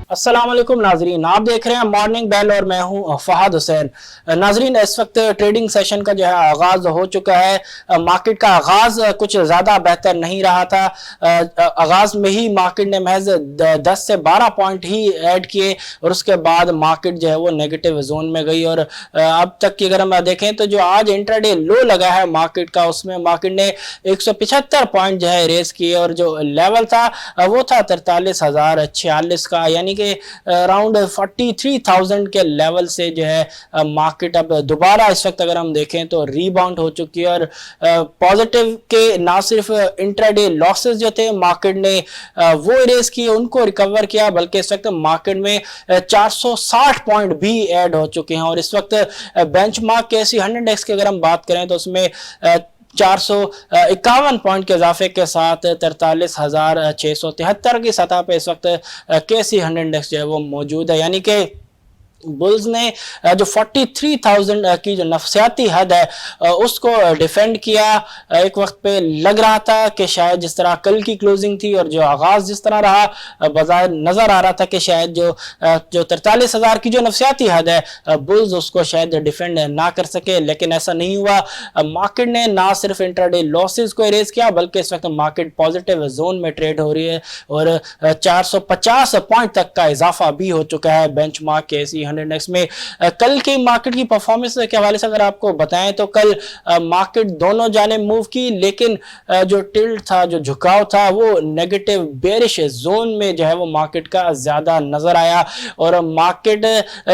अस्सलाम वालेकुम नाजरीन, आप देख रहे हैं मॉर्निंग बेल और मैं हूं फहद हुसैन। नाजरीन, इस वक्त ट्रेडिंग सेशन का जो है आगाज हो चुका है। मार्केट का आगाज कुछ ज़्यादा बेहतर नहीं रहा था। आगाज में ही मार्केट ने महज 10 से 12 पॉइंट ही ऐड किए और उसके बाद मार्केट जो है वो नेगेटिव जोन में गई। और अब तक की अगर हम देखें तो जो आज इंट्राडे लो लगा है मार्केट का, उसमें मार्केट ने 175 पॉइंट जो है रेस किए और जो लेवल था वो था 43,046 का, यानी कि अराउंड 43,000 के लेवल से जो है मार्केट अब दोबारा इस वक्त अगर हम देखें तो रीबाउंड हो चुकी है। और पॉजिटिव के ना सिर्फ इंट्राडे लॉसेस जो थे मार्केट ने वो इरेज किए, उनको रिकवर किया, बल्कि इस वक्त मार्केट में 460 पॉइंट भी ऐड हो चुके हैं। और इस वक्त बेंचमार्क के एसपी 100 इंडेक्स की अगर हम बात करें तो उसमें 451 पॉइंट के इजाफे के साथ 43,673 की सतह पे इस वक्त केसी 100 इंडेक्स जो है वो मौजूद है। यानी कि बुल्स ने जो 43,000 की जो नफसियाती हद है उसको डिफेंड किया। एक वक्त पे लग रहा था कि शायद जिस तरह कल की क्लोजिंग थी और जो आगाज जिस तरह रहा, बाजार नजर आ रहा था कि शायद जो 43,000 की जो नफसियाती हद है बुल्स उसको शायद डिफेंड ना कर सके, लेकिन ऐसा नहीं हुआ। मार्केट ने ना सिर्फ इंट्राडे लॉसेस को इरेज किया बल्कि इस वक्त मार्केट पॉजिटिव जोन में ट्रेड हो रही है और 450 पॉइंट तक का इजाफा भी हो चुका है बेंचमार्क के एसपी 100 इंडेक्स में। कल की मार्केट की परफॉर्मेंस के हवाले से अगर आपको बताएं तो कल मार्केट दोनों जाने मूव की, लेकिन जो टिल्ट था, जो झुकाव था, वो नेगेटिव बेरिश जोन में जो है वो मार्केट का ज्यादा नजर आया। और मार्केट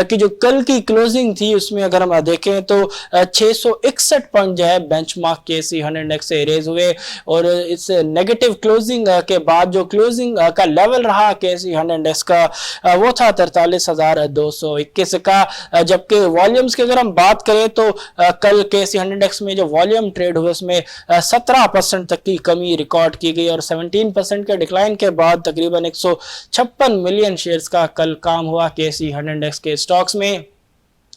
की जो कल की क्लोजिंग थी उसमें अगर हम देखें तो 661 पॉइंट जो है बेंचमार्क के एसपी 100 इंडेक्स से रेज हुए। और इस नेगेटिव क्लोजिंग के बाद जो क्लोजिंग का लेवल रहा के एसपी 100 इंडेक्स का वो था 43,221 का। जबकि वॉल्यूम्स की अगर हम बात करें तो कल के एसपी 100 इंडेक्स में जो वॉल्यूम ट्रेड हुए उसमें 17% तक की कमी रिकॉर्ड की गई और 17% के डिक्लाइन के बाद तकरीबन 156 मिलियन शेयर्स का कल काम हुआ के एसपी 100 इंडेक्स के स्टॉक्स में।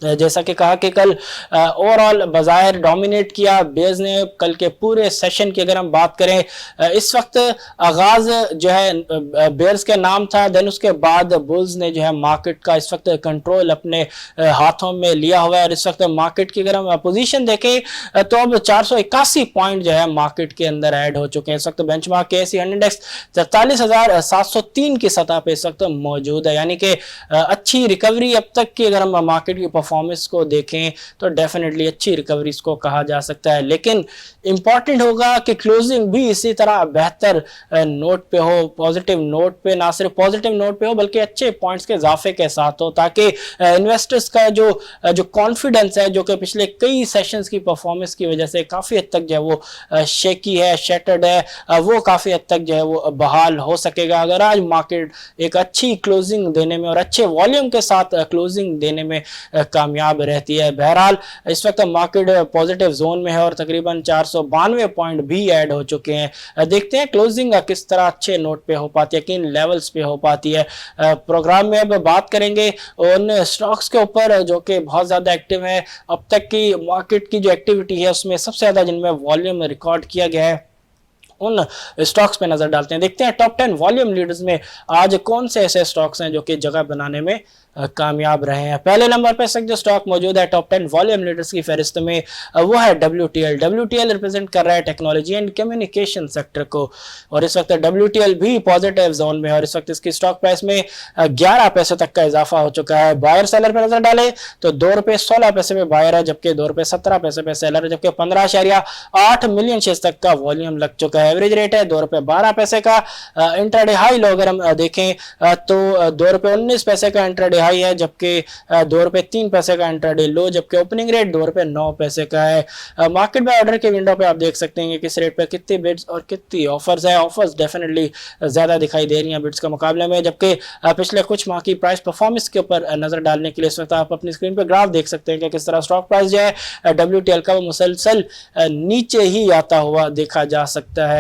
जैसा कि कहा कि कल ओवरऑल बाजार डोमिनेट किया बेयर्स ने। कल के पूरे सेशन की अगर हम बात करें, इस वक्त आगाज जो है बेयर्स के नाम था, देन उसके बाद बुल्स ने जो है मार्केट का इस वक्त कंट्रोल अपने हाथों में लिया हुआ है। और इस वक्त मार्केट की अगर हम पोजीशन देखें तो अब 481 पॉइंट जो है मार्केट के अंदर ऐड हो चुके हैं। इस वक्त बेंचमार्क के एसपी 100 इंडेक्स 43,703 की सतह पे इस वक्त मौजूद है, यानी कि अच्छी रिकवरी अब तक की अगर हम मार्केट की परफॉर्मेंस को देखें तो डेफिनेटली अच्छी रिकवरी इसको कहा जा सकता है। लेकिन इंपॉर्टेंट होगा कि क्लोजिंग भी इसी तरह बेहतर नोट पे हो, पॉजिटिव नोट पे, ना सिर्फ पॉजिटिव नोट पे हो बल्कि अच्छे पॉइंट्स के इजाफे के साथ हो, ताकि इन्वेस्टर्स का जो कॉन्फिडेंस है, जो कि पिछले कई सेशंस की परफॉर्मेंस की वजह से काफी हद तक जो है वो शेकी है, शैटर्ड है, वो काफी हद तक जो है वो बहाल हो सकेगा अगर आज मार्केट एक अच्छी क्लोजिंग देने में और अच्छे वॉल्यूम के साथ क्लोजिंग देने में कामयाब रहती है। बहरहाल इस वक्त मार्केट पॉजिटिव जोन में है और तकरीबन 492 पॉइंट भी ऐड हो चुके हैं। देखते हैं क्लोजिंग किस तरह अच्छे नोट पे हो पाती है, किन लेवल्स पे हो पाती है। प्रोग्राम में अब बात करेंगे उन स्टॉक्स के ऊपर जो कि बहुत ज्यादा एक्टिव है। अब तक की मार्केट की जो एक्टिविटी है उसमें सबसे ज्यादा जिनमें वॉल्यूम रिकॉर्ड किया गया है उन स्टॉक्स पे नजर डालते हैं। देखते हैं टॉप 10 वॉल्यूम लीडर्स में आज कौन से ऐसे स्टॉक्स हैं जो कि जगह बनाने में कामयाब रहे हैं। पहले नंबर पे जो स्टॉक मौजूद है टॉप 10 वॉल्यूम लीडर्स की फहरिस्त में वो है WTL। WTL रिप्रेजेंट कर रहा है टेक्नोलॉजी एंड कम्युनिकेशन सेक्टर को और इस वक्त WTL भी पॉजिटिव जोन में है और इस वक्त इसकी स्टॉक प्राइस में 11 पैसे तक का इजाफा हो चुका है। बायर सेलर पे नजर डाले तो ₹2.16 पे बायर है, जबकि ₹2.17 पे सेलर है, जबकि 15.8 मिलियन शेयर्स तक का वॉल्यूम लग चुका है। एवरेज रेट है ₹2.12 का। इंट्राडे हाई लो अगर हम देखें तो ₹2.19 का इंट्राडे हाई है, जबकि ₹2.03 का इंट्राडे लो, जबकि ओपनिंग रेट ₹2.09 का है। मार्केट में ऑर्डर के विंडो पे आप देख सकते हैं कि किस रेट पे कितनी बिड्स और कितनी ऑफर्स है। ऑफर्स डेफिनेटली ज्यादा दिखाई दे रही हैं बिड्स के मुकाबले में, जबकि पिछले कुछ माह की प्राइस परफॉर्मेंस के ऊपर नजर डालने के लिए इस वक्त आप अपनी स्क्रीन पे ग्राफ देख सकते हैं कि किस तरह स्टॉक प्राइस जो है WTL का वो मुसलसल नीचे ही आता हुआ देखा जा सकता है।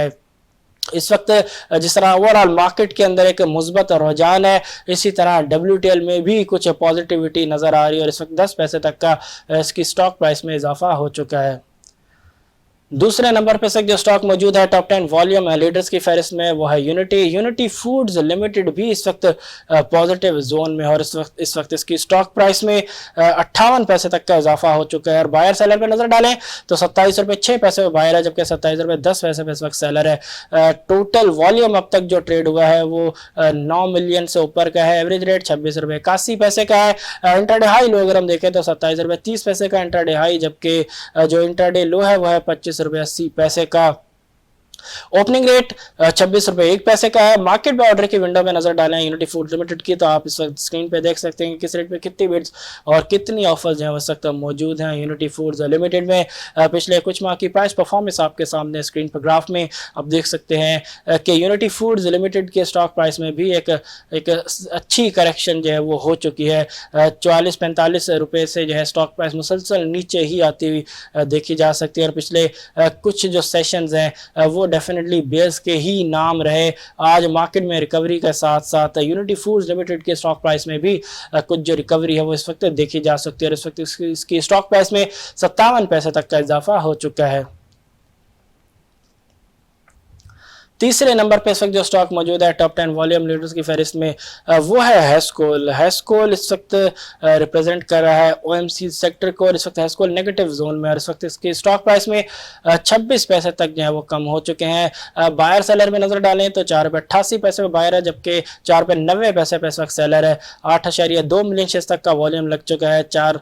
इस वक्त जिस तरह ओवरऑल मार्केट के अंदर एक मुस्बत रुझान है, इसी तरह WTL में भी कुछ पॉजिटिविटी नजर आ रही है और इस वक्त 10 पैसे तक का इसकी स्टॉक प्राइस में इजाफा हो चुका है। दूसरे नंबर पे जो स्टॉक मौजूद है टॉप 10 वॉल्यूम लीडर्स की फहरिस्त में वो है यूनिटी फूड्स लिमिटेड भी इस वक्त पॉजिटिव जोन में, और इस वक्त इसकी स्टॉक प्राइस में 58 पैसे तक का इजाफा हो चुका है। और बायर सेलर पे नजर डालें तो 27 रुपए 6 पैसे पे बायर है, जबकि 27 रुपए 10 पैसे पे इस वक्त सेलर है। टोटल वॉल्यूम अब तक जो ट्रेड हुआ है वो 9 मिलियन से ऊपर का है। एवरेज रेट 26 रुपए 81 पैसे का है। इंटरडे हाई लो अगर हम देखें तो 27 रुपए 30 पैसे का इंटरडे हाई, जबकि जो इंटरडे लो है वो है 25 रुपए 80 पैसे का। ओपनिंग रेट 26 रुपए 1 पैसे का है। मार्केट में ऑर्डर की विंडो में नजर डालें यूनिटी फूड लिमिटेड की, तो आप इस वक्त स्क्रीन पे देख सकते हैं कि किस रेट पे कितनी बिड्स और कितनी ऑफर्स हैं उस वक्त मौजूद हैं यूनिटी फूड्स लिमिटेड में। पिछले कुछ माह की प्राइस परफॉर्मेंस आपके सामने स्क्रीन पर ग्राफ में आप देख सकते हैं कि यूनिटी फूड्स लिमिटेड के स्टॉक प्राइस में भी एक अच्छी करेक्शन जो है वो हो चुकी है। 44-45 रुपए से जो है स्टॉक प्राइस मुसलसल नीचे ही आती हुई देखी जा सकती है, और पिछले कुछ जो सेशंस हैं वो डेफिनेटली बेयर्स के ही नाम रहे। आज मार्केट में रिकवरी के साथ साथ यूनिटी फूड्स लिमिटेड के स्टॉक प्राइस में भी कुछ जो रिकवरी है वो इस वक्त देखी जा सकती है, और इस वक्त इसकी स्टॉक प्राइस में 57 पैसे तक का इजाफा हो चुका है। तीसरे नंबर पे इस वक्त जो स्टॉक मौजूद है टॉप 10 वॉल्यूम लीडर्स की फहरिस्त में वो है हेस्कोल। हेस्कोल इस वक्त रिप्रेजेंट कर रहा है ओएमसी सेक्टर को, और इस वक्त हेस्कोल नेगेटिव जोन में, और इस वक्त इसकी स्टॉक प्राइस में 26 पैसे तक जो है वो कम हो चुके हैं। बायर सेलर में नजर डालें तो 4 रुपये 88 पैसे पे बायर है, जबकि 4 रुपये 90 पैसे पे इस वक्त सेलर है। 8.2 मिलियन शेयर्स तक का वॉल्यूम लग चुका है। 4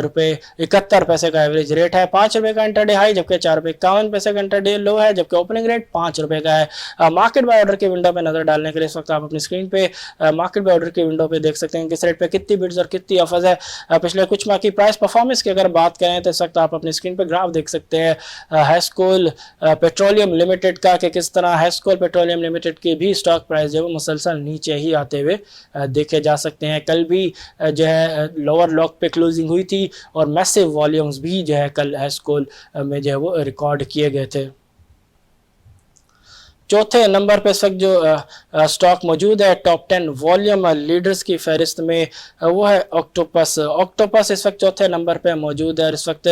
रुपये 71 पैसे का एवरेज रेट है। 5 रुपये का इंटरडे हाई, जबकि 4 रुपये 51 पैसे का इंटरडे लो है, जबकि ओपनिंग रेट 5 रुपये का है। मार्केट बाय ऑर्डर की विंडो पे नजर डालने के लिए इस वक्त आप अपनी स्क्रीन पे मार्केट बाय ऑर्डर की विंडो पे देख सकते हैं किस रेट पे कितनी बिड्स और कितनी ऑफर्स है। पिछले कुछ माह की प्राइस परफॉर्मेंस की अगर बात करें तो इस वक्त आप अपनी स्क्रीन पे ग्राफ देख सकते हैं हेस्कोल पेट्रोलियम लिमिटेड का, कि किस तरह हेस्कोल पेट्रोलियम लिमिटेड की भी स्टॉक प्राइस जो है वो मुसलसल नीचे ही आते हुए देखे जा सकते हैं। कल भी जो है लोअर लॉक पे क्लोजिंग हुई थी, और मैसिव वॉल्यूम्स भी जो है कल हेस्कोल में जो है वो रिकॉर्ड किए गए थे। चौथे नंबर पे इस वक्त जो स्टॉक मौजूद है टॉप 10 वॉल्यूम लीडर्स की फहरिस्त में वो है ऑक्टोपस। ऑक्टोपस इस वक्त चौथे नंबर पे मौजूद है। इस वक्त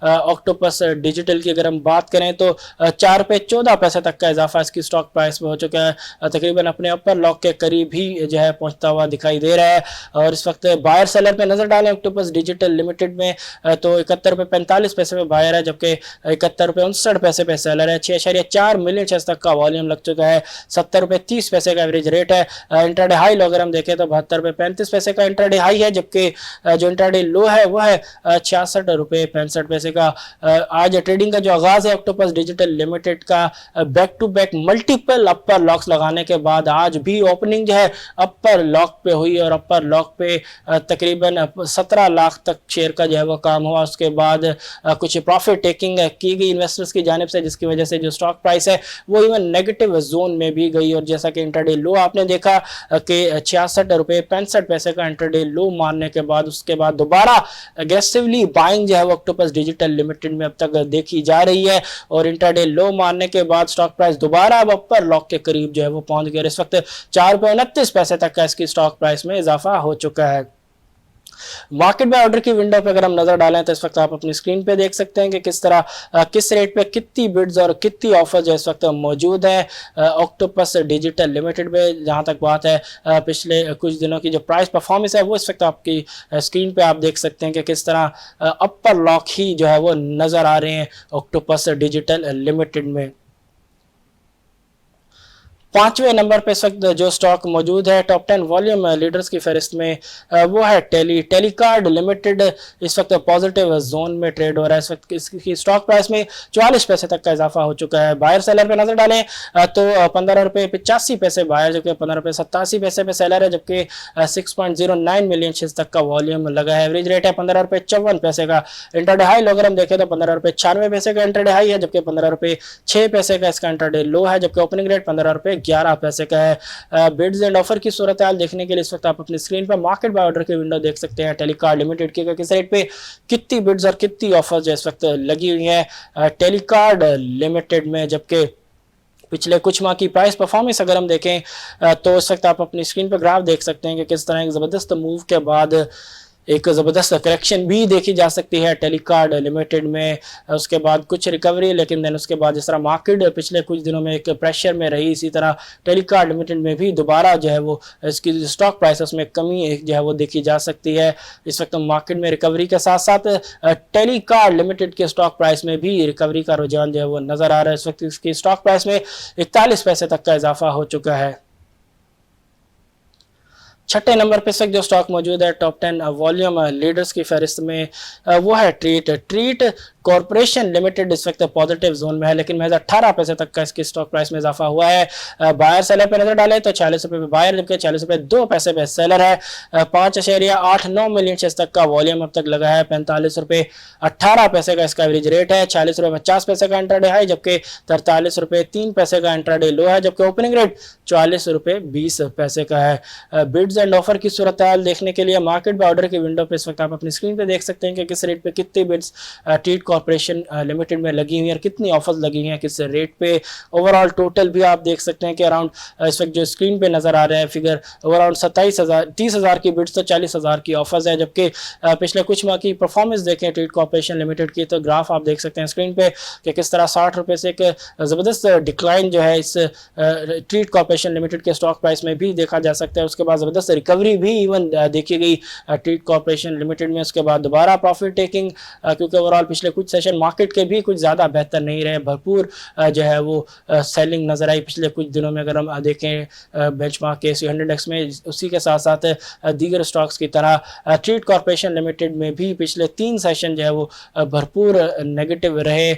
ऑक्टोपस डिजिटल की अगर हम बात करें तो 4 रुपये 14 पैसे तक का इजाफा इसकी स्टॉक प्राइस में हो चुका है। तकरीबन अपने अपर लॉक के करीब ही जो है पहुंचता हुआ दिखाई दे रहा है। और इस वक्त बायर सेलर पे नजर डालें ऑक्टोपस डिजिटल लिमिटेड में तो 71 रुपये 45 पैसे पे बायर है, जबकि 71 रुपये 59 पैसे पे सेलर है। 6.4 मिलियन शेयर्स तक का वॉल्यूम लग चुका है। 70 रुपये 30 पैसे का एवरेज रेट है। इंटरडे हाई लो अगर हम देखें तो 72 रुपये 35 पैसे का इंटरडे हाई है, जबकि जो इंटरडे लो है वो है 66 रुपये 65 पैसे का। आज ट्रेडिंग का जो आगाज है ऑक्टोपस डिजिटल लिमिटेड का back to back multiple upper locks लगाने के बाद आज भी ओपनिंग जो है अपर लॉक पे हुई, और अपर लॉक पे तकरीबन 17 लाख तक शेयर का जो है वो काम हुआ। उसके बाद कुछ प्रॉफिट टेकिंग की गई इन्वेस्टर्स की जानिब से, जिसकी वजह से जो स्टॉक प्राइस है वो इवन नेगेटिव जोन में भी गई। और जैसा कि इंटरडे लो आपने देखा कि 66 रुपये 65 पैसे का इंटरडे लो मारने के बाद उसके बाद दोबारा अग्रेसिवली बाइंग जो है वो ऑक्टोपस डिजिटल लिमिटेड में अब तक देखी जा रही है, और इंटरडे लो मारने के बाद स्टॉक प्राइस दोबारा अब अपर लॉक के करीब जो है वो पहुंच गया। इस वक्त 4 रुपये 29 पैसे तक का इसकी स्टॉक प्राइस में इजाफा हो चुका है। मार्केट बाय ऑर्डर की विंडो पे अगर हम नजर डालें तो इस वक्त आप अपनी स्क्रीन पे देख सकते हैं कि किस तरह किस रेट पे कितनी बिड्स और कितनी ऑफर जो इस वक्त मौजूद है ऑक्टोपस डिजिटल लिमिटेड पे। जहां तक बात है पिछले कुछ दिनों की जो प्राइस परफॉर्मेंस है वो इस वक्त आपकी स्क्रीन पे आप देख सकते हैं कि किस तरह अपर लॉक ही जो है वो नजर आ रहे हैं ऑक्टोपस डिजिटल लिमिटेड में। 5वें नंबर पे इस वक्त जो स्टॉक मौजूद है टॉप 10 वॉल्यूम लीडर्स की फहरिस्त में वो है टेलीकार्ड लिमिटेड। इस वक्त पॉजिटिव जोन में ट्रेड हो रहा है। इस वक्त इसकी स्टॉक प्राइस में 44 पैसे तक का इजाफा हो चुका है। बायर सेलर पे नजर डालें तो 15 रुपये 85 पैसे बायर, जबकि 15 रुपये 87 पैसे पे सेलर है, जबकि 6.09 मिलियन शेयर्स तक का वॉल्यूम लगा है। एवरेज रेट है 15 रुपये 54 पैसे का। इंटरडे हाई अगर हम देखें तो 15 रुपये 96 पैसे का इंटरडे हाई है, जबकि 15 रुपये 6 पैसे का इसका इंटरडे लो है, जबकि ओपनिंग रेट 15 रुपये 11 पैसे का है। बिड्स एंड ऑफर की सूरत हाल देखने के लिए इस वक्त आप अपनी स्क्रीन पर मार्केट बाय ऑर्डर की विंडो देख सकते हैं टेलीकार्ड लिमिटेड की, किस रेट पे कितनी बिड्स और कितनी ऑफर्स इस वक्त लगी हुई हैं टेलीकार्ड लिमिटेड में। जबकि पिछले कुछ माह की प्राइस परफॉर्मेंस अगर हम देखें तो इस वक्त आप अपनी स्क्रीन पर ग्राफ देख सकते हैं कि किस तरह एक ज़बरदस्त मूव के बाद एक ज़बरदस्त करेक्शन भी देखी जा सकती है टेलीकार्ड लिमिटेड में, उसके बाद कुछ रिकवरी, लेकिन देन उसके बाद जिस तरह मार्केट पिछले कुछ दिनों में एक प्रेशर में रही, इसी तरह टेलीकार्ड लिमिटेड में भी दोबारा जो है वो इसकी स्टॉक प्राइसेस में कमी जो है वो देखी जा सकती है। इस वक्त मार्केट में रिकवरी के साथ साथ टेलीकार्ड लिमिटेड के स्टॉक प्राइस में भी रिकवरी का रुझान जो है वो नजर आ रहा है। इस वक्त इसकी स्टॉक प्राइस में 41 पैसे तक का इजाफा हो चुका है। छठे नंबर पे इस वक्त जो स्टॉक मौजूद है टॉप 10 वॉल्यूम लीडर्स की फहरिस्त में, वो है ट्रीट कॉर्पोरेशन लिमिटेड। इस वक्त पॉजिटिव जोन में है, लेकिन महज 18 पैसे तक का इसकी स्टॉक प्राइस में इजाफा हुआ है। बायर सेलर पे नजर डाले तो 40 रुपए पे बायर, जबकि 40 रुपए 2 पैसे पे सेलर है। 5.89 मिलियन शेयर्स तक का वॉल्यूम अब तक लगा है। 45 रुपए 18 पैसे का इसका एवरेज रेट है। 40 रुपए 50 पैसे का इंट्राडे हाई, जबकि 43 रुपए 3 पैसे का इंट्राडे लो है, जबकि ओपनिंग रेट 44 रुपए 20 पैसे का है। बिड्स एंड ऑफर की सूरत हाल देखने के लिए मार्केट पे ऑर्डर की विंडो पे इस वक्त आप अपनी स्क्रीन पे देख सकते हैं कि किस रेट पे कितनी बिड्स ट्रीट कॉर्पोरेशन लिमिटेड में लगी हुई है और कितनी ऑफर्स लगी हुई हैं किस रेट पे। ओवरऑल टोटल भी आप देख सकते हैं कि अराउंड इस वक्त जो स्क्रीन पे नजर आ रहा है फिगर, ओवरऑल 30,000 की बिड्स तो 40,000 की ऑफर्स है। जबकि पिछले कुछ माह की परफॉर्मेंस देखें ट्रीट कॉर्पोरेशन लिमिटेड की, तो ग्राफ आप देख सकते हैं स्क्रीन पे कि किस तरह 60 रुपए से एक जबरदस्त डिक्लाइन जो है इस ट्रीट कॉर्पोरेशन लिमिटेड के स्टॉक प्राइस में भी देखा जा सकता है। उसके बाद जबरदस्त रिकवरी भी इवन देखी गई ट्रीट कॉर्पोरेशन लिमिटेड में। उसके बाद दोबारा प्रॉफिट टेकिंग, क्योंकि ओवरऑल पिछले कुछ सेशन मार्केट के भी कुछ ज़्यादा बेहतर नहीं रहे, भरपूर जो है वो सेलिंग नजर आई पिछले कुछ दिनों में। अगर हम देखें बेंचमार्क के ASE 100 इंडेक्स में, उसी के साथ साथ दीगर स्टॉक्स की तरह ट्रीट कॉर्पोरेशन लिमिटेड में भी पिछले 3 सेशन जो है वो भरपूर नेगेटिव रहे।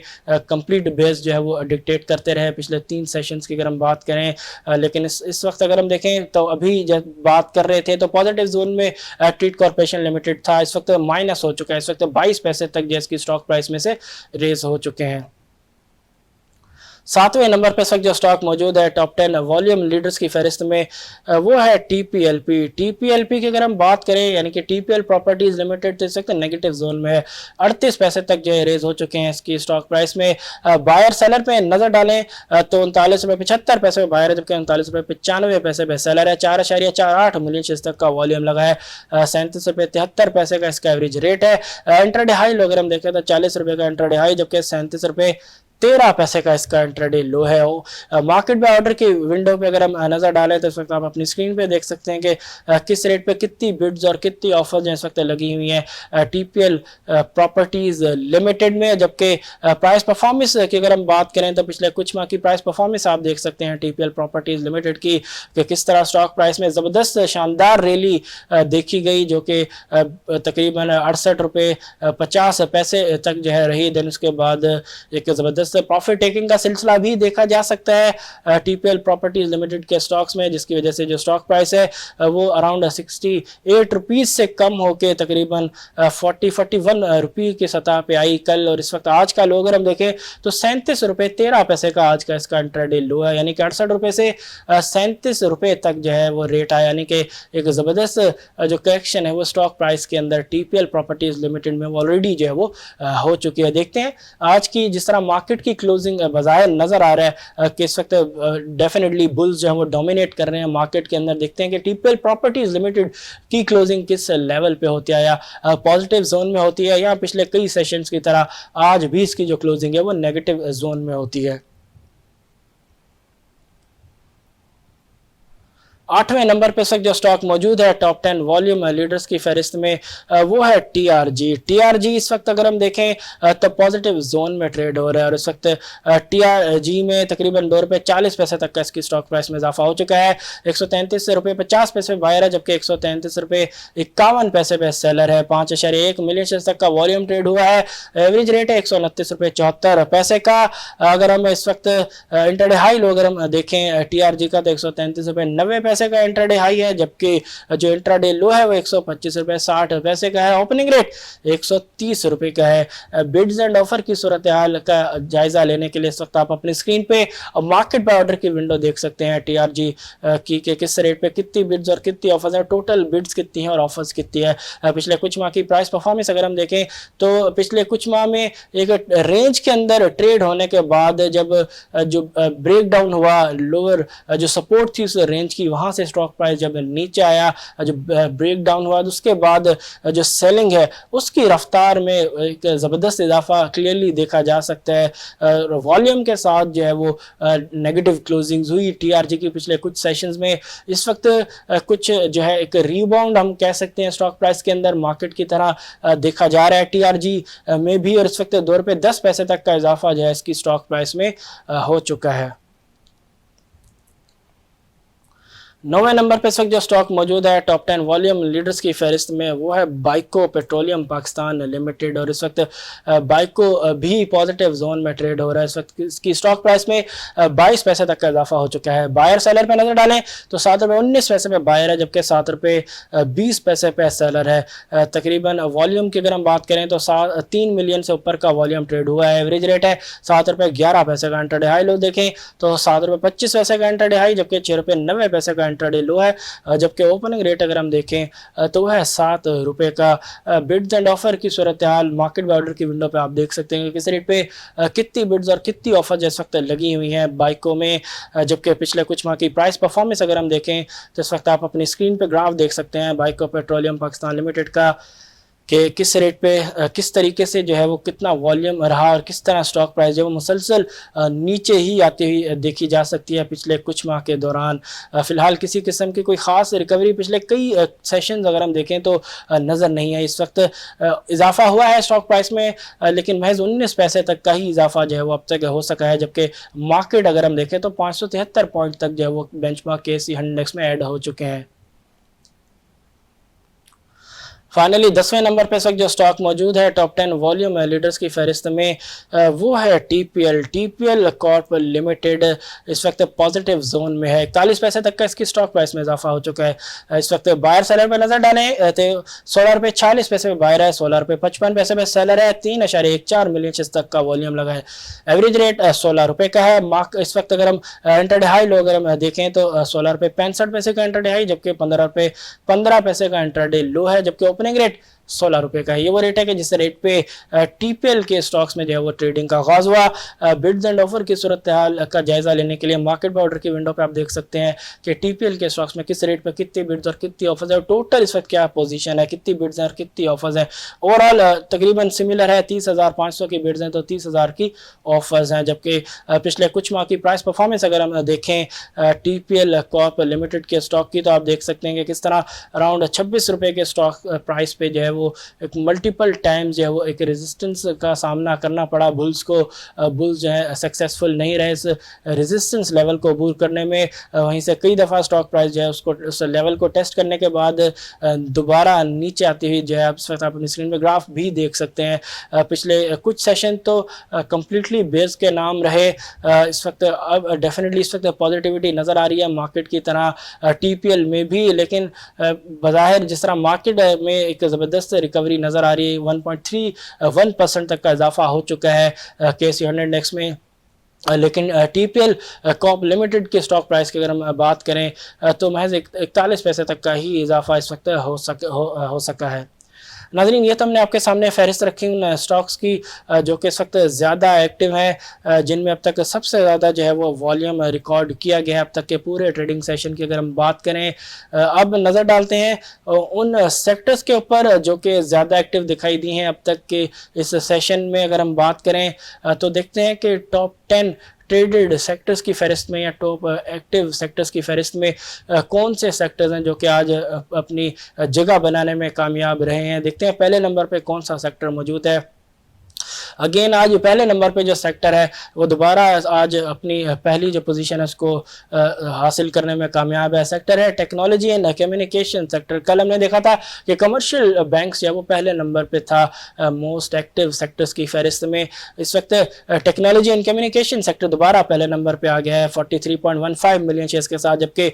कंप्लीट बेस जो है वो डिक्टेट करते रहे पिछले 3 सेशंस की अगर हम बात करें। लेकिन इस वक्त अगर हम देखें तो अभी जब बात कर रहे थे तो पॉजिटिव जोन में ट्रीट कॉर्पोरेशन लिमिटेड था, इस वक्त माइनस हो चुका है। इस वक्त 22 पैसे तक जो इसकी स्टॉक प्राइस में से रेज हो चुके हैं। 7वें नंबर पे इस वक्त जो स्टॉक मौजूद है टॉप 10 वॉल्यूम लीडर्स की फहरिस्त में, वो है TPLP की अगर हम बात करें, यानी कि TPL प्रॉपर्टीज लिमिटेड, तो इस वक्त नेगेटिव जोन में है। 38 पैसे तक जो है रेज हो चुके हैं इसकी स्टॉक प्राइस में। बायर सेलर पे नजर डालें तो 39 रुपए 75 पैसे पे बायर है, जबकि 39 रुपए 95 पैसे पे सेलर है। 4.48 मिलियन शेयर्स तक का वॉल्यूम लगा है। 37 रुपए 73 पैसे का इसका एवरेज रेट है। इंट्राडे हाई अगर हम देखें तो 40 रुपए का इंट्राडे हाई, जबकि 37 रुपए 13 पैसे का इसका इंट्राडे लो है। मार्केट में ऑर्डर की विंडो पे अगर हम नजर डालें तो इस वक्त आप अपनी स्क्रीन पे देख सकते हैं कि किस रेट पे कितनी बिड्स और कितनी ऑफर्स इस वक्त लगी हुई हैं TPL प्रॉपर्टीज लिमिटेड में। जबकि प्राइस परफॉर्मेंस की अगर हम बात करें तो पिछले कुछ माह की प्राइस परफॉर्मेंस आप देख सकते हैं TPL प्रॉपर्टीज लिमिटेड की, कि किस तरह स्टॉक प्राइस में जबरदस्त शानदार रैली देखी गई, जो कि तकरीबन 68 रुपए 50 पैसे तक जो है रही। देन उसके बाद एक जबरदस्त प्रॉफिट टेकिंग का सिलसिला भी देखा जा सकता है TPL प्रॉपर्टीज लिमिटेड के स्टॉक्स में, जिसकी वजह से जो स्टॉक प्राइस है वो अराउंड 68 रुपीज से कम होके तकरीबन 41 रुपये की सतह पे आई कल। और इस वक्त आज का लो अगर हम देखें तो 37 रुपए 13 पैसे का आज का इसका इंट्राडे लो है, यानी कि 68 रुपए से 37 रुपए तक जो है वो रेट आया, यानी कि एक जबरदस्त जो करेक्शन है वो स्टॉक प्राइस के अंदर TPL प्रॉपर्टीज लिमिटेड में ऑलरेडी जो है वो हो चुकी है। देखते हैं आज की जिस तरह मार्केट की क्लोजिंग बाजार नजर आ रहा है कि इस वक्त डेफिनेटली बुल्स जो है वो डोमिनेट कर रहे हैं मार्केट के अंदर। देखते हैं कि TPL प्रॉपर्टीज लिमिटेड की क्लोजिंग किस लेवल पे होती है, या पॉजिटिव जोन में होती है, या पिछले कई सेशंस की तरह आज भी इसकी जो क्लोजिंग है वो नेगेटिव जोन में होती है। 8वें नंबर पे जो स्टॉक मौजूद है टॉप 10 वॉल्यूम लीडर्स की फहरिस्त में, वो है TRG इस वक्त अगर हम देखें तो पॉजिटिव जोन में ट्रेड हो रहा है। और इस वक्त TRG में तकरीबन 2 रुपए 40 पैसे तक का इसकी स्टॉक प्राइस में इजाफा हो चुका है। 133 रुपए 50 पैसे बायर है, जबकि 133 रुपए 51 पैसे पे सेलर है। 5.1 मिलियन शेयर्स तक का वॉल्यूम ट्रेड हुआ है। एवरेज रेट है 129 रुपए 74 पैसे का। अगर हम इस वक्त इंटरडे हाई लो अगर हम देखें TRG का तो 133 रुपए 90 पैसे का इंट्राडे हाई है, जबकि जो इंट्राडे लो है वो 125 रुपए 60 पैसे का है। ओपनिंग रेट 130 रुपए का है। बिड्स एंड ऑफर की सूरत हाल का जायजा लेने के लिए इस वक्त आप अपनी स्क्रीन पे और मार्केट पे ऑर्डर की विंडो देख सकते हैं TRG की कि किस रेट पे कितनी बिड्स और कितनी ऑफर्स है, टोटल बिड्स कितनी है और ऑफर्स कितनी है। पिछले कुछ माह की प्राइस परफॉर्मेंस अगर हम देखें तो पिछले कुछ माह में एक रेंज के अंदर ट्रेड होने के बाद जब जो ब्रेक डाउन हुआ, लोअर जो सपोर्ट थी उस रेंज की, वहां वहाँ से स्टॉक प्राइस जब नीचे आया, जो ब्रेक डाउन हुआ, उसके बाद जो सेलिंग है उसकी रफ्तार में एक ज़बरदस्त इजाफा क्लियरली देखा जा सकता है। वॉल्यूम के साथ जो है वो नेगेटिव क्लोजिंग्स हुई टीआरजी की पिछले कुछ सेशंस में। इस वक्त कुछ जो है एक रीबाउंड हम कह सकते हैं स्टॉक प्राइस के अंदर मार्केट की तरह देखा जा रहा है टीआरजी में भी, और इस वक्त 2 रुपये 10 पैसे तक का इजाफा जो है इसकी स्टॉक प्राइस में हो चुका है। 9वें नंबर पे इस वक्त जो स्टॉक मौजूद है टॉप 10 वॉल्यूम लीडर्स की फहरिस्त में, वो है बाइको पेट्रोलियम पाकिस्तान लिमिटेड, और इस वक्त बाइको भी पॉजिटिव जोन में ट्रेड हो रहा है। इस वक्त इसकी स्टॉक प्राइस में 22 पैसे तक का इजाफा हो चुका है। बायर सेलर पे नजर डालें तो 7 रुपये 19 पैसे पे बायर है, जबकि 7 रुपये 20 पैसे पे सेलर है। तकरीबन वॉल्यूम की अगर हम बात करें तो 3 मिलियन से ऊपर का वॉल्यूम ट्रेड हुआ है। एवरेज रेट है 7 रुपये 11 पैसे का। इंटरडे हाई लो देखें तो 7 रुपये 25 पैसे का इंटरडे हाई, जबकि 6 रुपये 90 पैसे का इंटरडे लो है। जबकि ओपनिंग रेट अगर हम देखें तो वह है 7 रुपए का। बिड्स एंड ऑफर की सूरत हाल मार्केट ऑर्डर की विंडो पे आप देख सकते हैं कि किस रेट पे कितनी बिड्स और कितनी ऑफर इस वक्त लगी हुई हैं बाइको में। जबकि पिछले कुछ माह की प्राइस परफॉर्मेंस अगर हम देखें तो इस वक्त आप अपनी स्क्रीन पे ग्राफ देख सकते हैं बाइको पेट्रोलियम पाकिस्तान लिमिटेड का, कि किस रेट पे किस तरीके से जो है वो कितना वॉल्यूम रहा और किस तरह स्टॉक प्राइस जो वो मुसलसल नीचे ही आती हुई देखी जा सकती है पिछले कुछ माह के दौरान। फ़िलहाल किसी किस्म की कोई ख़ास रिकवरी पिछले कई सेशंस अगर हम देखें तो नज़र नहीं है। इस वक्त इजाफा हुआ है स्टॉक प्राइस में, लेकिन महज 19 पैसे तक का ही इजाफा जो है वो अब तक हो सका है, जबकि मार्केट अगर हम देखें तो 573 पॉइंट तक जो है वो बेंचमार्क KSE 100 इंडेक्स में ऐड हो चुके हैं। फाइनली 10वें नंबर पे इस वक्त जो स्टॉक मौजूद है टॉप 10 वॉल्यूम लीडर्स की फहरिस्त में, वो है टीपीएल कॉर्प लिमिटेड। इस वक्त पॉजिटिव जोन में है, 41 पैसे तक का इसकी स्टॉक प्राइस में इजाफा हो चुका है। इस वक्त बायर सेलर पे नजर डालें तो 16 रुपये 40 पैसे पे बायर है, 16 रुपये 55 पैसे पे सेलर है। 3.14 मिलियन शेयर्स तक का वॉल्यूम लगा है। एवरेज रेट 16 रुपये का है। मार्क इस वक्त अगर हम इंटरडे हाई लो अगर हम देखें तो 16 रुपये 65 पैसे का इंटरडे हाई, जबकि 15 रुपये 15 पैसे का इंटरडे लो है, जबकि ओपनिंग रेट 16 रुपये का है। ये वो रेट है कि जिस रेट पे टीपीएल के स्टॉक्स में जो है वो ट्रेडिंग का आगाज हुआ। बिड्स एंड ऑफर की सूरत हाल का जायजा लेने के लिए मार्केट ऑर्डर की विंडो पे आप देख सकते हैं कि टीपीएल के स्टॉक्स में किस रेट पे कितनी बिड्स और कितनी ऑफर्स है, टोटल इस वक्त क्या पोजीशन है, कितनी बिड्स हैं और कितनी ऑफर्स है। ओवरऑल तकरीबन सिमिलर है, 30,500 की बिड्स हैं तो 30,000 की ऑफर्स हैं। जबकि पिछले कुछ माह की प्राइस परफॉर्मेंस अगर हम देखें टीपीएल कॉर्प लिमिटेड के स्टॉक की, तो आप देख सकते हैं कि किस तरह अराउंड 26 रुपये के स्टॉक प्राइस पे जो है वो एक मल्टीपल टाइम्स जो है वो एक रेजिस्टेंस का सामना करना पड़ा बुल्स को। बुल्स जो है सक्सेसफुल नहीं रहे इस रेजिस्टेंस लेवल को अबूर करने में। वहीं से कई दफ़ा स्टॉक प्राइस जो है उसको उस लेवल को टेस्ट करने के बाद दोबारा नीचे आती हुई जो है इस वक्त आप अपनी स्क्रीन में ग्राफ भी देख सकते हैं। पिछले कुछ सेशन तो कम्प्लीटली बेस के नाम रहे। इस वक्त अब डेफिनेटली इस वक्त पॉजिटिविटी नज़र आ रही है मार्केट की तरह टीपीएल में भी, लेकिन बज़ाहिर जिस तरह मार्केट में एक ज़बरदस्त रिकवरी नज़र आ रही है, 1.31% तक का इजाफा हो चुका है KSE 100 इंडेक्स में, लेकिन टीपीएल कॉर्प लिमिटेड के स्टॉक प्राइस की अगर हम बात करें तो महज 41 पैसे तक का ही इजाफा इस वक्त हो सका है। नाज़रीन, ये तो हमने आपके सामने फहरिस्त रखी उन स्टॉक्स की जो कि इस वक्त ज़्यादा एक्टिव हैं, जिनमें अब तक सबसे ज़्यादा जो है वो वॉल्यूम रिकॉर्ड किया गया है अब तक के पूरे ट्रेडिंग सेशन की अगर हम बात करें। अब नज़र डालते हैं उन सेक्टर्स के ऊपर जो कि ज़्यादा एक्टिव दिखाई दी हैं अब तक के इस सेशन में। अगर हम बात करें तो देखते हैं कि टॉप 10 ट्रेडेड सेक्टर्स की फहरिस्त में या टॉप एक्टिव सेक्टर्स की फहरिस्त में कौन से सेक्टर्स हैं जो कि आज अपनी जगह बनाने में कामयाब रहे हैं। देखते हैं पहले नंबर पे कौन सा सेक्टर मौजूद है। अगेन आज पहले नंबर पे जो सेक्टर है वो दोबारा आज अपनी पहली जो पोजीशन है उसको हासिल करने में कामयाब है। सेक्टर है टेक्नोलॉजी एंड कम्युनिकेशन सेक्टर। कल हमने देखा था कि कमर्शियल बैंक्स जो है वो पहले नंबर पे था मोस्ट एक्टिव सेक्टर्स की फहरिस्त में। इस वक्त टेक्नोलॉजी एंड कम्युनिकेशन सेक्टर दोबारा पहले नंबर पे आ गया है 43.15 मिलियन शेयर्स के साथ, जबकि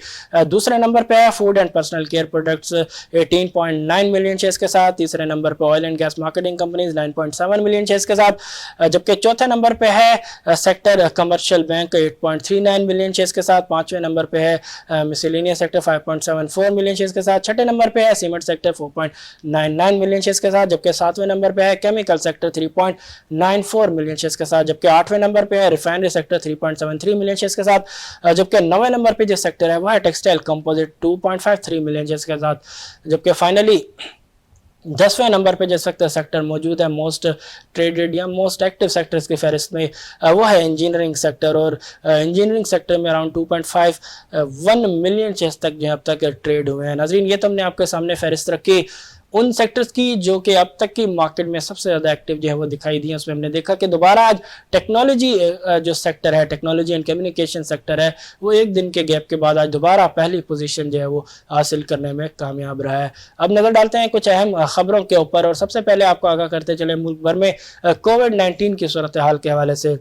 दूसरे नंबर पे है food and personal care products 18.9 million shares के साथ। तीसरे नंबर पे oil and gas marketing companies 9.7 million shares के साथ। साथ, जबकि चौथे नंबर पे है sector commercial bank 8.39 million shares के साथ, पांचवें नंबर पे है मिसलेनियस सेक्टर 5.74 मिलियन शेयर्स के साथ, छठे नंबर पे है सीमेंट सेक्टर 4.99 मिलियन शेयर्स के साथ, जबकि सातवें नंबर पे है केमिकल सेक्टर 3.94 मिलियन शेयर्स के साथ, जबकि आठवें नंबर पे है रिफाइनरी सेक्टर 3.73 मिलियन शेयर्स के साथ, जबकि नौवें नंबर पे जो सेक्टर है वह है टेक्सटाइल कंपोजिट 2.53 मिलियन शेयर्स के साथ, जबकि फाइनली 10वें नंबर पे जिस वक्त सेक्टर मौजूद है मोस्ट ट्रेडेड या मोस्ट एक्टिव सेक्टर्स की फहरिस्त में, वो है इंजीनियरिंग सेक्टर, और इंजीनियरिंग सेक्टर में अराउंड 2.51 मिलियन शेयर्स तक जो अब तक ट्रेड हुए हैं। नाजरीन, ये तो हमने आपके सामने फहरिस्त रखी उन सेक्टर्स की जो कि अब तक की मार्केट में सबसे ज़्यादा एक्टिव जो है वो दिखाई दी है। उसमें हमने देखा कि दोबारा आज टेक्नोलॉजी जो सेक्टर है, टेक्नोलॉजी एंड कम्युनिकेशन सेक्टर है, वो एक दिन के गैप के बाद आज दोबारा पहली पोजीशन जो है वो हासिल करने में कामयाब रहा है। अब नज़र डालते हैं कुछ अहम खबरों के ऊपर, और सबसे पहले आपको आगाह करते चले मुल्क भर में कोविड-19 की सूरत हाल के हवाले से।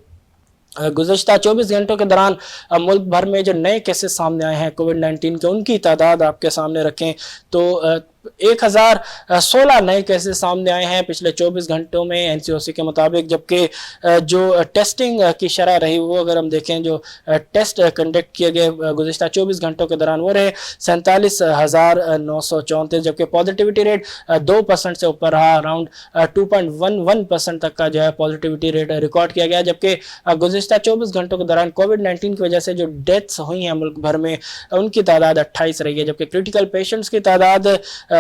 गुज़श्ता 24 घंटों के दौरान मुल्क भर में जो नए केसेस सामने आए हैं कोविड-19 के, उनकी तादाद आपके सामने रखें तो 1016 नए केसेस सामने आए हैं पिछले 24 घंटों में एनसीओसी के मुताबिक, जबकि जो टेस्टिंग की शरह रही वो अगर हम देखें, जो टेस्ट कंडक्ट किए गए गुज़श्ता 24 घंटों के दौरान वो रहे 47,934, जबकि पॉजिटिविटी रेट 2% से ऊपर रहा, अराउंड 2.11% तक का जो है पॉजिटिविटी रेट रिकॉर्ड किया गया, जबकि गुज़श्ता 24 घंटों के दौरान कोविड-19 की वजह से जो डेथ्स हुई हैं मुल्क भर में उनकी तादाद 28 रही है, जबकि क्रिटिकल पेशेंट्स की तादाद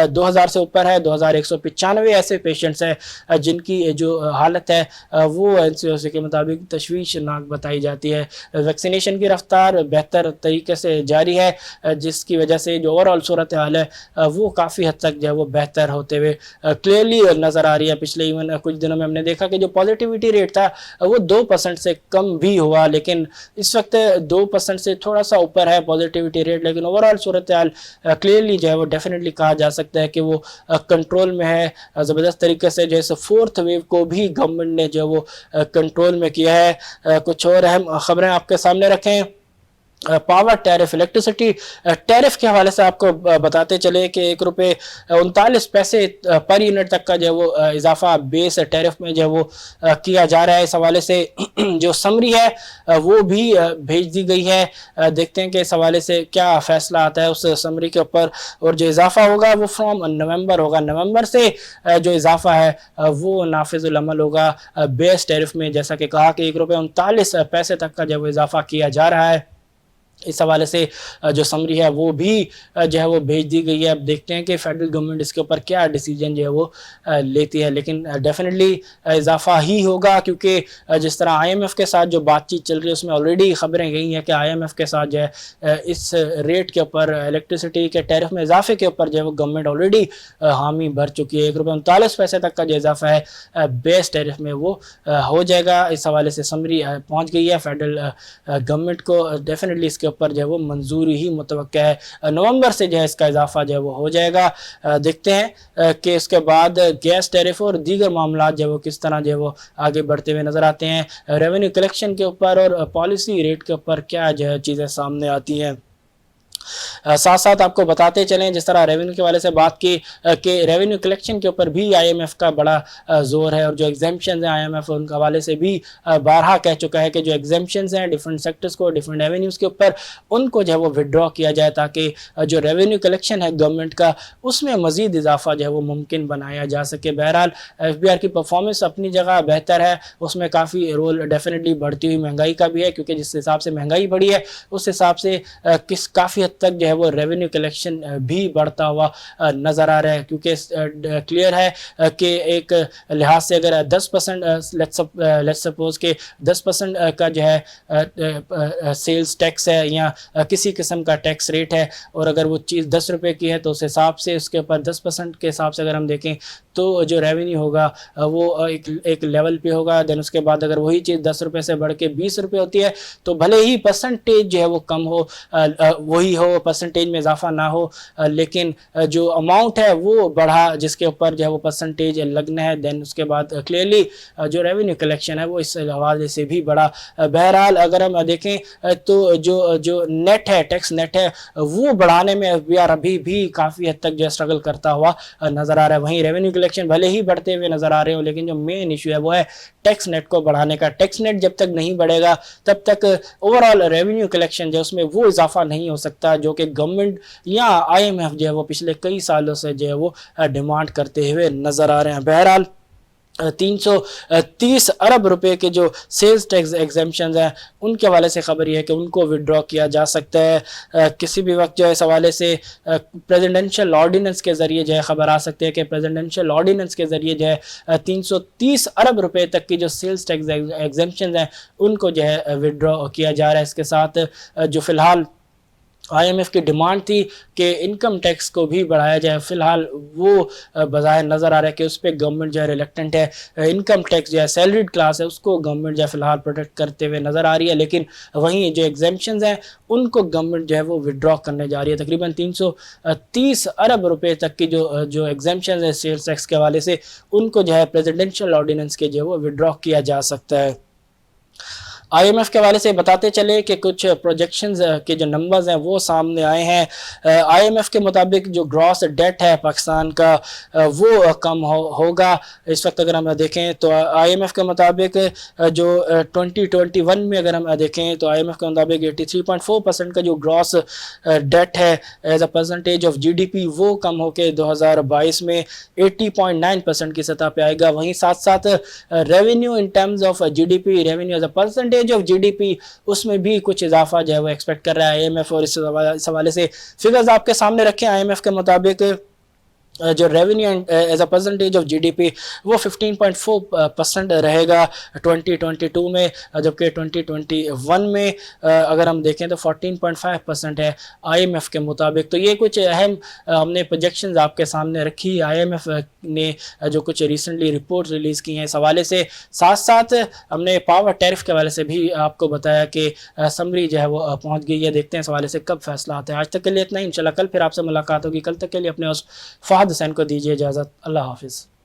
2000 से ऊपर है। 2195 ऐसे पेशेंट्स हैं जिनकी जो हालत है वो एनसीओसी के मुताबिक तशवीशनाक बताई जाती है। वैक्सीनेशन की रफ्तार बेहतर तरीके से जारी है, जिसकी वजह से जो ओवरऑल सूरत हाल है वो काफ़ी हद तक जो है वो बेहतर होते हुए क्लियरली नज़र आ रही है। पिछले इवन कुछ दिनों में हमने देखा कि जो पॉजिटिविटी रेट था वो 2% से कम भी हुआ, लेकिन इस वक्त 2% से थोड़ा सा ऊपर है पॉजिटिविटी रेट, लेकिन ओवरऑल सूरत हाल क्लियरली जो है वो डेफिनेटली कहा जा सकता है कि वो कंट्रोल में है ज़बरदस्त तरीके से। जैसे फोर्थ वेव को भी गवर्नमेंट ने जो वो कंट्रोल में किया है। कुछ और अहम खबरें आपके सामने रखें। पावर टैरिफ, इलेक्ट्रिसिटी टैरिफ के हवाले से आपको बताते चले कि 1 रुपये 39 पैसे पर यूनिट तक का जो वो इजाफा बेस टैरिफ में जो वो किया जा रहा है। इस हवाले से जो समरी है वो भी भेज दी गई है। देखते हैं कि इस हवाले से क्या फैसला आता है उस समरी के ऊपर, और जो इजाफा होगा वो फ्रॉम नवंबर होगा। नवंबर से जो इजाफा है वो नाफिजुल अमल होगा बेस टैरिफ में, जैसा कि कहा कि 1 रुपये 39 पैसे तक का जो वो इजाफा किया जा रहा है। इस हवाले से जो समरी है वो भी जो है वो भेज दी गई है। अब देखते हैं कि फेडरल गवर्नमेंट इसके ऊपर क्या डिसीजन जो है वो लेती है, लेकिन डेफिनेटली इजाफा ही होगा, क्योंकि जिस तरह IMF के साथ जो बातचीत चल रही है उसमें ऑलरेडी खबरें गई हैं कि IMF के साथ जो है इस रेट के ऊपर, इलेक्ट्रिसिटी के टैरिफ में इजाफे के ऊपर जो है वो गवर्नमेंट ऑलरेडी हामी भर चुकी है। 1 रुपये 39 पैसे तक का जो इजाफा है बेस टैरिफ में वो हो जाएगा। इस हवाले से समरी पहुँच गई है फेडरल गवर्नमेंट को। डेफिनेटली इसके ऊपर जो है वो मंजूरी ही मुतवक्का है। नवंबर से जो है इसका इजाफा जो है वो हो जाएगा। देखते हैं कि इसके बाद गैस टैरिफ और दीगर मामला जो है वो किस तरह जो है वो आगे बढ़ते हुए नजर आते हैं। रेवेन्यू कलेक्शन के ऊपर और पॉलिसी रेट के ऊपर क्या जो है चीज़ें सामने आती हैं। साथ साथ आपको बताते चलें, जिस तरह रेवेन्यू के वाले से बात की कि रेवेन्यू कलेक्शन के ऊपर भी IMF का बड़ा जोर है, और जो एग्जाम्पशंस हैं IMF उनके हवाले से भी बारहा कह चुका है कि जो एग्जाम्पशंस हैं डिफरेंट सेक्टर्स को, डिफरेंट रेवेन्यूज़ के ऊपर, उनको जो है वो विड्रॉ किया जाए ताकि जो रेवेन्यू कलेक्शन है गवर्नमेंट का उसमें मज़ीद इजाफा जो है वो मुमकिन बनाया जा सके। बहरहाल FBR की परफॉर्मेंस अपनी जगह बेहतर है, उसमें काफ़ी रोल डेफिनेटली बढ़ती हुई महंगाई का भी है, क्योंकि जिस हिसाब से महंगाई बढ़ी है उस हिसाब से काफ़ी हद तक जो है वो रेवेन्यू कलेक्शन भी बढ़ता हुआ नज़र आ रहा है। क्योंकि क्लियर है कि एक लिहाज से अगर 10% लेट्स सपोज के 10% का जो है सेल्स टैक्स है या किसी किस्म का टैक्स रेट है, और अगर वो चीज़ 10 रुपये की है तो उस हिसाब से उसके ऊपर 10% के हिसाब से अगर हम देखें तो जो रेवेन्यू होगा वो एक लेवल पे होगा। देन उसके बाद अगर वही चीज़ 10 रुपये से बढ़ के 20 रुपये होती है तो भले ही परसेंटेज जो है वो कम हो, वही हो, परसेंटेज में इजाफा ना हो, लेकिन जो अमाउंट है वो बढ़ा जिसके ऊपर जो है वो परसेंटेज लगना है। देन उसके बाद क्लियरली जो रेवेन्यू कलेक्शन है वो इस हवाले से भी बढ़ा। बहरहाल अगर हम देखें तो जो नेट है, टैक्स नेट है, वो बढ़ाने में एफबीआर अभी भी काफ़ी हद तक जो स्ट्रगल करता हुआ नज़र आ रहा है। वहीं रेवेन्यू कलेक्शन भले ही बढ़ते हुए नज़र आ रहे हो, लेकिन जो मेन इशू है वो है टैक्स नेट को बढ़ाने का। टैक्स नेट जब तक नहीं बढ़ेगा तब तक ओवरऑल रेवेन्यू कलेक्शन जो उसमें वो इजाफा नहीं हो सकता जो कि गवर्नमेंट या आईएमएफ जो है वो पिछले कई सालों से जो है वो डिमांड करते हुए नज़र आ रहे हैं। बहरहाल 330 अरब रुपए के जो सेल्स टैक्स एग्जेम्पशन हैं उनके हवाले से खबर यह है कि उनको विड्रॉ किया जा सकता है किसी भी वक्त। जो है इस हवाले से प्रेसिडेंशियल ऑर्डिनेंस के ज़रिए जो है खबर आ सकती है कि प्रेसिडेंशियल ऑर्डिनेंस के ज़रिए जो है 330 अरब रुपए तक की जो सेल्स टैक्स एग्जेम्पशन हैं उनको जो है विड्रॉ किया जा रहा है। इसके साथ जो फ़िलहाल आईएमएफ की डिमांड थी कि इनकम टैक्स को भी बढ़ाया जाए, फ़िलहाल वो बज़ाहिर नज़र आ रहा है कि उस पर गवर्नमेंट जो है रिलेक्टेंट है। इनकम टैक्स जो है सैलरीड क्लास है उसको गवर्नमेंट जो है फ़िलहाल प्रोटेक्ट करते हुए नज़र आ रही है, लेकिन वहीं जो एग्जेम्पशंस हैं उनको गवर्नमेंट जो है वो विड्रॉ करने जा रही है। तकरीबन 330 अरब रुपए तक की जो एग्जेम्पशंस हैं सेल्स टैक्स के हवाले से उनको जो है प्रेसिडेंशियल ऑर्डिनेंस के जो है वो विड्रॉ किया जा सकता है। आईएमएफ के हवाले से बताते चले कि कुछ प्रोजेक्शंस के जो नंबर्स हैं वो सामने आए हैं। आईएमएफ के मुताबिक जो ग्रॉस डेट है पाकिस्तान का वो कम होगा। इस वक्त अगर हम देखें तो आईएमएफ के मुताबिक जो 2021 में अगर हम देखें तो आईएमएफ के मुताबिक 83.4% का जो ग्रॉस डेट है as a percentage of GDP वो कम होकर 2022 में 80.9% की सतह पे आएगा। वहीं साथ साथ revenue in terms of GDP, revenue as a percentage of GDP, उसमें भी कुछ इजाफा जो है वो एक्सपेक्ट कर रहा है आईएमएफ। और इस हवाले से फिगर्स आपके सामने रखे। आईएमएफ के मुताबिक जो revenue as a percentage of GDP वो 15.4% रहेगा 2022 में, जबकि 2021 में अगर हम देखें तो 14.5% है आईएमएफ के मुताबिक। तो ये कुछ अहम हमने प्रोजेक्शंस आपके सामने रखी। आईएमएफ ने जो कुछ रिसेंटली रिपोर्ट रिलीज़ की हैं इस हवाले से, साथ साथ हमने पावर टैरिफ के हवाले से भी आपको बताया कि समरी जो है वो पहुँच गई है। देखते हैं इस हवाले से कब फैसला आता है। आज तक के लिए इतना ही, इंशाल्लाह कल फिर आपसे मुलाकात होगी। कल तक के लिए अपने उस फहद हुसैन को दीजिए इजाज़त। अल्लाह हाफिज़।